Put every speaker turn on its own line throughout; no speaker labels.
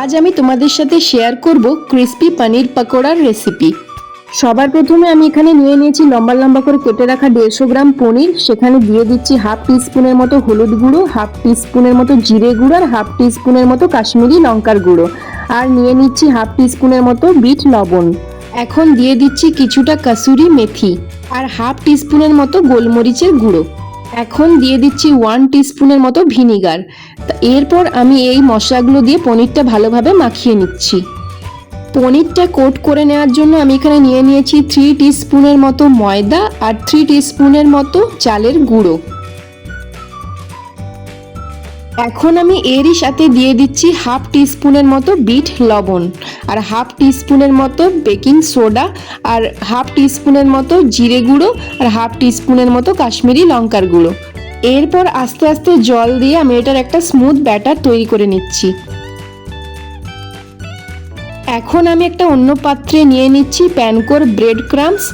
আজ আমি তোমাদের সাথে শেয়ার করব ক্রিস্পি পনির পকোড়ার রেসিপি। সবার প্রথমে আমি এখানে নিয়ে নিয়েছি লম্বা লম্বা করে কেটে রাখা 150 গ্রাম পনির। সেখানে দিয়ে দিচ্ছি হাফ টিস্পুনের মতো হলুদ গুঁড়ো, হাফ টিস্পুনের মতো জিরে গুঁড়ো আর হাফ টিস্পুনের মতো কাশ্মীরি লঙ্কার গুঁড়ো, আর নিয়ে নিচ্ছি হাফ টিস্পুনের মতো বিট লবণ। এখন দিয়ে দিচ্ছি কিছুটা কাসুরি মেথি আর হাফ টিস্পুনের মতো গোলমরিচের গুঁড়ো। এখন দিয়ে দিচ্ছি 1 টিস্পুনের মতো ভিনিগার। এরপর আমি এই মশলাগুলো দিয়ে পনিরটা ভালোভাবে মাখিয়ে নিচ্ছি। পনিরটা কোট করে নেওয়ার জন্য আমি এখানে নিয়ে নিয়েছি 3 টিস্পুনের মতো ময়দা আর 3 টিস্পুনের মতো চালের গুঁড়ো। এখন আমি এরই সাথে দিয়ে দিচ্ছি হাফ টিস্পুনের মতো বিট লবণ আর হাফ টিস্পুনের মতো বেকিং সোডা আর হাফ টিস্পুনের মতো জিরে গুঁড়ো আর হাফ টিস্পুনের মতো কাশ্মীরি লঙ্কার গুঁড়ো। এরপর আস্তে আস্তে জল দিয়ে আমি এটার একটা স্মুথ ব্যাটার তৈরি করে নিচ্ছি। এখন আমি একটা অন্য পাত্রে নিয়ে নিচ্ছি প্যানকোর ব্রেড ক্রাম্বস,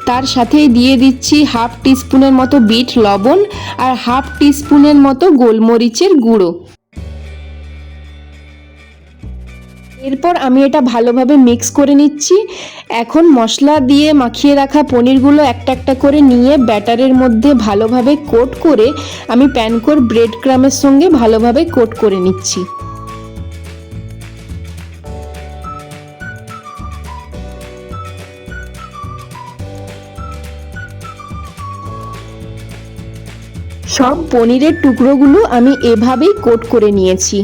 তার সাথে দিয়ে দিচ্ছি হাফ টিস্পুনের মতো বিট লবণ আর হাফ টিস্পুনের মতো গোলমরিচের গুঁড়ো। এরপর আমি এটা ভালোভাবে মিক্স করে নিচ্ছি। এখন মশলা দিয়ে মাখিয়ে রাখা পনিরগুলো একটা একটা করে নিয়ে ব্যাটারের মধ্যে ভালোভাবে কোট করে আমি প্যানকোর ব্রেড ক্রাম্বের সঙ্গে ভালোভাবে কোট করে নিচ্ছি। সব পনিরের টুকরোগুলো আমি এভাবেই কোট করে নিয়েছি।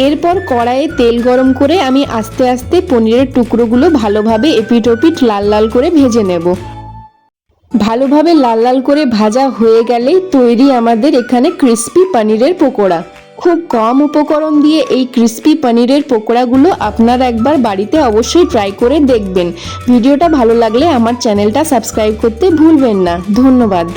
এরপর কড়াইয়ে তেল গরম করে আমি আস্তে আস্তে পনিরের টুকরোগুলো ভালোভাবে এপিট ওপিট লাল লাল করে ভেজে নেব। ভালোভাবে লাল লাল করে ভাজা হয়ে গেলেই তৈরি আমাদের এখানে ক্রিস্পি পনিরের পকোড়া। খুব কম উপকরণ দিয়ে এই ক্রিস্পি পনিরের পকোড়াগুলো আপনারা একবার বাড়িতে অবশ্যই ট্রাই করে দেখবেন। ভিডিওটা ভালো লাগলে আমার চ্যানেলটা সাবস্ক্রাইব করতে ভুলবেন না। ধন্যবাদ।